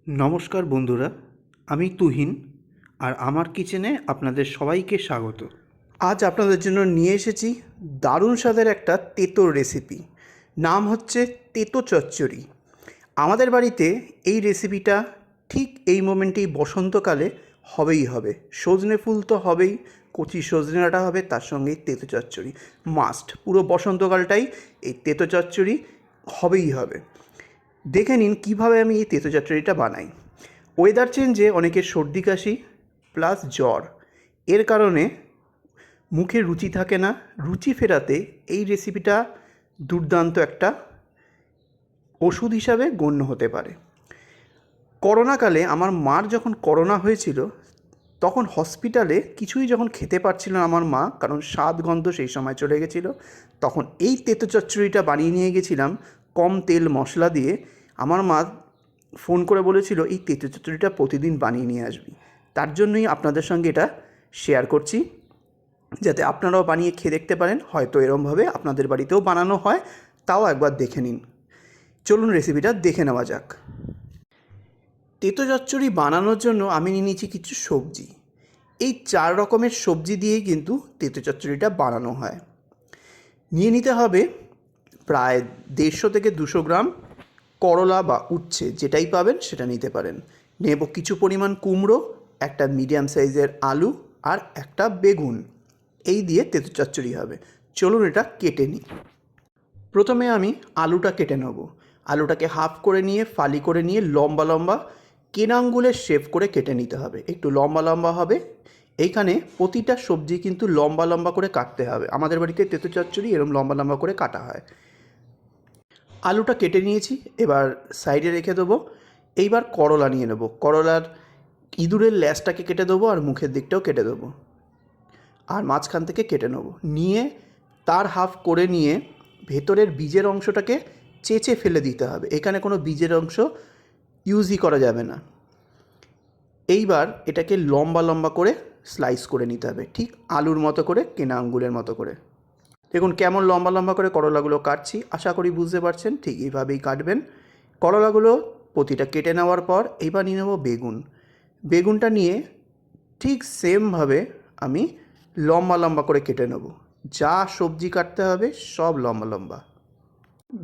নমস্কার বন্ধুরা, আমি তুহিন আর আমার কিচেনে আপনাদের সবাইকে স্বাগত। আজ আপনাদের জন্য নিয়ে এসেছি দারুণ স্বাদের একটা তেঁতোর রেসিপি। নাম হচ্ছে তেঁতো চচ্চড়ি। আমাদের বাড়িতে এই রেসিপিটা ঠিক এই মোমেন্টেই বসন্তকালে হবেই হবে। সজনে ফুল তো হবেই, কচি সজনে ডাঁটা হবে, তার সঙ্গে তেঁতো চচ্চড়ি মাস্ট। পুরো বসন্তকালটাই এই তেঁতো চচ্চড়ি হবেই হবে। দেখে নিন কীভাবে আমি এই তেঁতো চচ্চড়িটা বানাই। ওয়েদার চেঞ্জে অনেকের সর্দি কাশি প্লাস জ্বর, এর কারণে মুখে রুচি থাকে না। রুচি ফেরাতে এই রেসিপিটা দুর্দান্ত একটা ওষুধ হিসাবে গণ্য হতে পারে। করোনাকালে আমার মার যখন করোনা হয়েছিল, তখন হসপিটালে কিছুই যখন খেতে পারছিল না আমার মা, কারণ স্বাদ গন্ধ সেই সময় চলে গেছিলো, তখন এই তেঁতো চচ্চড়িটা বানিয়ে নিয়ে গেছিলাম কম তেল মশলা দিয়ে। আমার মা ফোন করে বলেছিল এই তেঁতো চচ্চড়িটা প্রতিদিন বানিয়ে নিয়ে আসবি। তার জন্যই আপনাদের সঙ্গে এটা শেয়ার করছি, যাতে আপনারাও বানিয়ে খেয়ে দেখতে পারেন। হয়তো এরমভাবে আপনাদের বাড়িতেও বানানো হয়, তাও একবার দেখে নিন। চলুন রেসিপিটা দেখে নেওয়া যাক। তেঁতো চচ্চড়ি বানানোর জন্য আমি নিয়ে নিয়েছি কিছু সবজি। এই 4 রকমের সবজি দিয়েই কিন্তু তেঁতো চচ্চড়িটা বানানো হয়। নিয়ে নিতে হবে প্রায় 150 থেকে 200 গ্রাম করলা বা উচ্ছে, যেটাই পাবেন সেটা নিতে পারেন। নেব কিছু পরিমাণ কুমড়ো, একটা মিডিয়াম সাইজের আলু আর একটা বেগুন। এই দিয়ে তেঁতো চচ্চড়ি হবে। চলুন এটা কেটে নিই। প্রথমে আমি আলুটা কেটে নেব। আলুটাকে হাফ করে নিয়ে ফালি করে নিয়ে লম্বা লম্বা কেনা আঙুলের শেপ করে কেটে নিতে হবে। একটু লম্বা লম্বা হবে। এইখানে প্রতিটা সবজি কিন্তু লম্বা লম্বা করে কাটতে হবে। আমাদের বাড়িতে তেঁতো চচ্চড়ি এরকম লম্বা লম্বা করে কাটা হয়। আলুটা কেটে নিয়েছি, এবার সাইডে রেখে দেবো। এইবার করলা নিয়ে নেব। করলার ইঁদুরের ল্যাজটাকে কেটে দেবো আর মুখের দিকটাও কেটে দেবো, আর মাঝখান থেকে কেটে নেব। নিয়ে তার হাফ করে নিয়ে ভেতরের বীজের অংশটাকে চেঁচে ফেলে দিতে হবে। এখানে কোনো বীজের অংশ ইউজই করা যাবে না। এইবার এটাকে লম্বা লম্বা করে স্লাইস করে নিতে হবে, ঠিক আলুর মতো করে, কেনা আঙ্গুলের মতো করে। দেখুন কেমন লম্বা লম্বা করে করলাগুলো কাটছি, আশা করি বুঝতে পারছেন। ঠিক এইভাবেই কাটবেন করলাগুলো। প্রতিটা কেটে নেওয়ার পর এইবার নিয়ে নেব বেগুন। বেগুনটা নিয়ে ঠিক সেমভাবে আমি লম্বা লম্বা করে কেটে নেব। যা সবজি কাটতে হবে সব লম্বা লম্বা।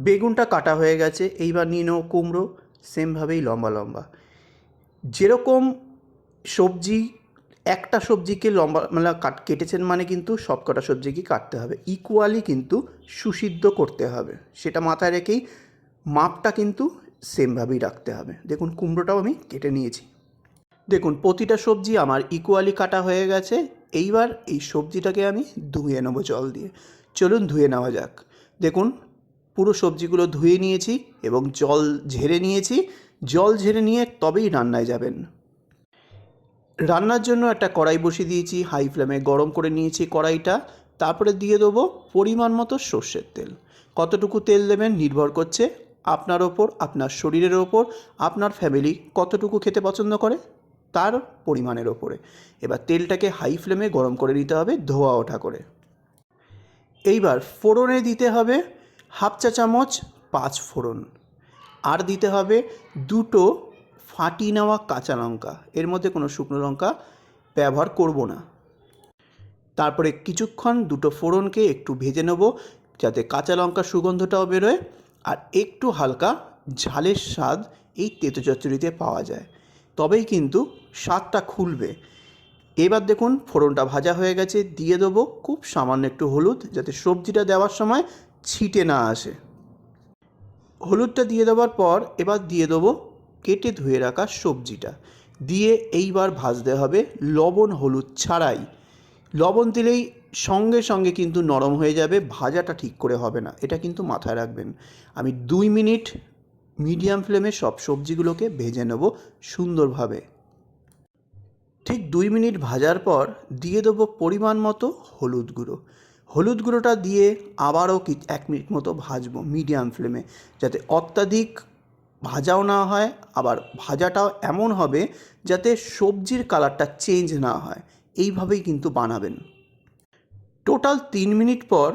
বেগুনটা কাটা হয়ে গেছে, এইবার নিয়ে নেব কুমড়ো, সেমভাবেই লম্বা লম্বা। যেরকম সবজি, একটা সবজিকে লম্বা মানে কেটেছেন মানে কিন্তু সব কটা সবজিকে কাটতে হবে ইকুয়ালি, কিন্তু সুসিদ্ধ করতে হবে। সেটা মাথায় রেখেই মাপটা কিন্তু সেমভাবেই রাখতে হবে। দেখুন কুমড়োটাও আমি কেটে নিয়েছি। দেখুন প্রতিটা সবজি আমার ইকুয়ালি কাটা হয়ে গেছে। এইবার এই সবজিটাকে আমি ধুয়ে নেবো জল দিয়ে। চলুন ধুয়ে নেওয়া যাক। দেখুন পুরো সবজিগুলো ধুয়ে নিয়েছি এবং জল ঝেড়ে নিয়েছি। জল ঝেড়ে নিয়ে তবেই রান্নায় যাবেন। রান্নার জন্য একটা কড়াই বসিয়ে দিয়েছি, হাই ফ্লেমে গরম করে নিয়েছি কড়াইটা। তারপরে দিয়ে দেবো পরিমাণ মতো সর্ষের তেল। কতটুকু তেল দেবেন নির্ভর করছে আপনার ওপর, আপনার শরীরের ওপর, আপনার ফ্যামিলি কতটুকু খেতে পছন্দ করে তার পরিমাণের ওপরে। এবার তেলটাকে হাই ফ্লেমে গরম করে নিতে হবে, ধোয়া ওঠা করে। এইবার ফোড়নে দিতে হবে হাফ চা চামচ 5 ফোড়ন, আর দিতে হবে 2টো ফাটিয়ে নেওয়া কাঁচা লঙ্কা। এর মধ্যে কোনো শুকনো লঙ্কা ব্যবহার করব না। তারপরে কিছুক্ষণ 2টো ফোড়নকে একটু ভেজে নেব, যাতে কাঁচা লঙ্কার সুগন্ধটাও বেরোয় আর একটু হালকা ঝালের স্বাদ এই তেঁতো চচ্চড়িতে পাওয়া যায়, তবেই কিন্তু স্বাদটা খুলবে। এবার দেখুন ফোড়নটা ভাজা হয়ে গেছে, দিয়ে দেবো খুব সামান্য একটু হলুদ, যাতে সবজিটা দেওয়ার সময় ছিটে না আসে। হলুদটা দিয়ে দেওয়ার পর এবার দিয়ে দেবো কেটে ধুয়ে রাখা সবজিটা, দিয়ে এইবার ভাজতে হবে লবণ হলুদ ছাড়াই। লবণ দিলেই সঙ্গে সঙ্গে কিন্তু নরম হয়ে যাবে, ভাজাটা ঠিক করে হবে না, এটা কিন্তু মাথায় রাখবেন। আমি 2 মিনিট মিডিয়াম ফ্লেমে সব সবজিগুলোকে ভেজে নেব সুন্দরভাবে। ঠিক 2 মিনিট ভাজার পর দিয়ে দেবো পরিমাণ মতো হলুদ গুঁড়ো। হলুদ গুঁড়োটা দিয়ে আবারও 1 মিনিট মতো ভাজবো মিডিয়াম ফ্লেমে, যাতে অত্যাধিক ভাজাও না হয়, আবার ভাজাটাও এমন হবে যাতে সবজির কালারটা চেঞ্জ না হয়। এইভাবেই কিন্তু বানাবেন। টোটাল 3 মিনিট পর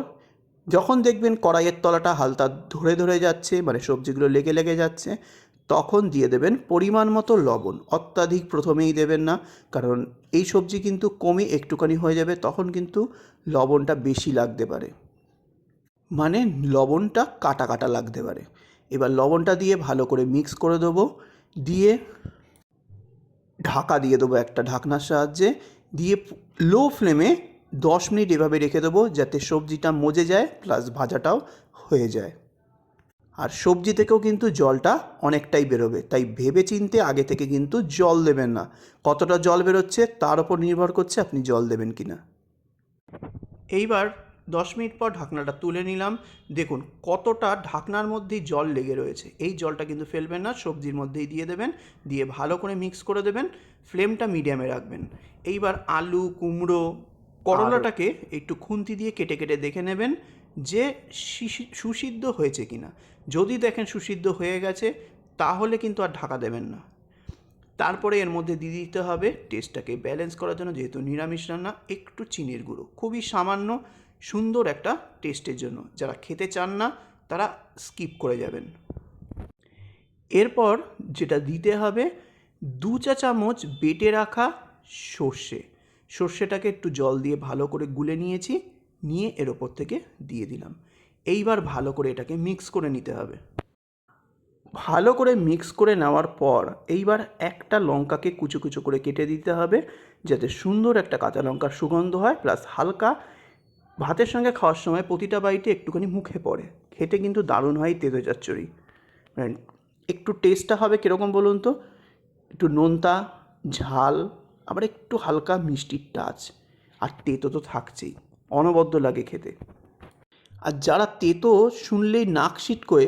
যখন দেখবেন কড়াইয়ের তলাটা হালকা ধরে ধরে যাচ্ছে, মানে সবজিগুলো লেগে লেগে যাচ্ছে, তখন দিয়ে দেবেন পরিমাণ মতো লবণ। অত্যাধিক প্রথমেই দেবেন না, কারণ এই সবজি কিন্তু কমই একটুখানি হয়ে যাবে, তখন কিন্তু লবণটা বেশি লাগতে পারে, মানে লবণটা কাটা কাটা লাগতে পারে। এবার লবণটা দিয়ে ভালো করে মিক্স করে দেবো, দিয়ে ঢাকা দিয়ে দেবো একটা ঢাকনার সাহায্যে, দিয়ে লো ফ্লেমে 10 মিনিট এভাবে রেখে দেবো, যাতে সবজিটা মজে যায় প্লাস ভাজাটাও হয়ে যায়। আর সবজি থেকেও কিন্তু জলটা অনেকটাই বেরোবে, তাই ভেবে চিন্তে আগে থেকে কিন্তু জল দেবেন না। কতটা জল বেরোচ্ছে তার উপর নির্ভর করছে আপনি জল দেবেন কি না। এইবার 10 মিনিট পর ঢাকনাটা তুলে নিলাম। দেখুন কতটা ঢাকনার মধ্যেই জল লেগে রয়েছে। এই জলটা কিন্তু ফেলবেন না, সবজির মধ্যেই দিয়ে দেবেন, দিয়ে ভালো করে মিক্স করে দেবেন, ফ্লেমটা মিডিয়ামে রাখবেন। এইবার আলু, কুমড়ো, করলাটাকে একটু খুন্তি দিয়ে কেটে কেটে দেখে নেবেন যে সুসিদ্ধ হয়েছে কি না। যদি দেখেন সুসিদ্ধ হয়ে গেছে তাহলে কিন্তু আর ঢাকা দেবেন না। তারপরে এর মধ্যে দিয়ে দিতে হবে টেস্টটাকে ব্যালেন্স করার জন্য, যেহেতু নিরামিষ রান্না, একটু চিনির গুঁড়ো, খুবই সামান্য, সুন্দর একটা টেস্টের জন্য। যারা খেতে চান না তারা স্কিপ করে যাবেন। এরপর যেটা দিতে হবে 2 চা চামচ বেটে রাখা সর্ষেটাকে একটু জল দিয়ে ভালো করে গুলে নিয়েছি, নিয়ে এর ওপর থেকে দিয়ে দিলাম। এইবার ভালো করে এটাকে মিক্স করে নিতে হবে। ভালো করে মিক্স করে নেওয়ার পর এইবার একটা লঙ্কাকে কুচো কুচো করে কেটে দিতে হবে, যাতে সুন্দর একটা কাঁচা লঙ্কার সুগন্ধ হয়, প্লাস হালকা ভাতের সঙ্গে খাওয়ার সময় প্রতিটা বাইটে একটুখানি মুখে পড়ে, খেতে কিন্তু দারুণ হয় তেঁতো চচ্চড়ি। একটু টেস্টটা হবে কীরকম বলুন তো, একটু নোনতা, ঝাল, আবার একটু হালকা মিষ্টির টাচ, আর তেঁতো তো থাকছেই, অনবদ্য লাগে খেতে। আর যারা তেঁতো শুনলেই নাক সিটকোয়,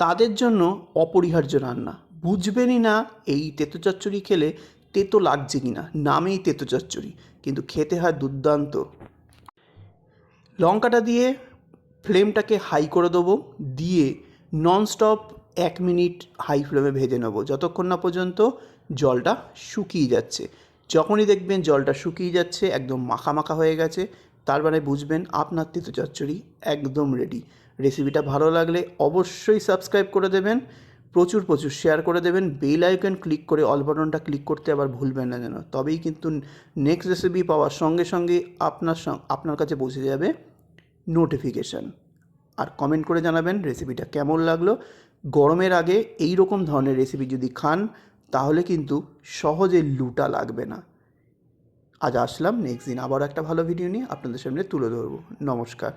তাদের জন্য অপরিহার্য রান্না। বুঝবেনই না এই তেঁতো চচ্চড়ি খেলে তেঁতো লাগছে কি না, নামেই তেঁতো চচ্চড়ি, কিন্তু খেতে হয় দুর্দান্ত। লঙ্কাটা দিয়ে ফ্লেমটাকে হাই করে দেবো, দিয়ে ননস্টপ 1 মিনিট হাই ফ্লেমে ভেজে নেবো, যতক্ষণ না পর্যন্ত জলটা শুকিয়ে যাচ্ছে। যখনই দেখবেন জলটা শুকিয়ে যাচ্ছে, একদম মাখা মাখা হয়ে গেছে, তার মানে বুঝবেন আপনার তেঁতো চচ্চড়ি একদম রেডি। রেসিপিটা ভালো লাগলে অবশ্যই সাবস্ক্রাইব করে দেবেন, প্রচুর প্রচুর শেয়ার করে দেবেন, বেল আইকন ক্লিক করে অল বাটনটা ক্লিক করতে আবার ভুলবেন না যেন, তবেই কিন্তু নেক্সট রেসিপি পাওয়ার সঙ্গে সঙ্গে আপনার কাছে পৌঁছে যাবে নোটিফিকেশান। আর কমেন্ট করে জানাবেন রেসিপিটা কেমন লাগলো। গরমের আগে এই রকম ধরনের রেসিপি যদি খান তাহলে কিন্তু সহজে লুটা লাগবে না। আজ আসলাম, নেক্সট দিন আবার একটা ভালো ভিডিও নিয়ে আপনাদের সামনে তুলে ধরবো। নমস্কার।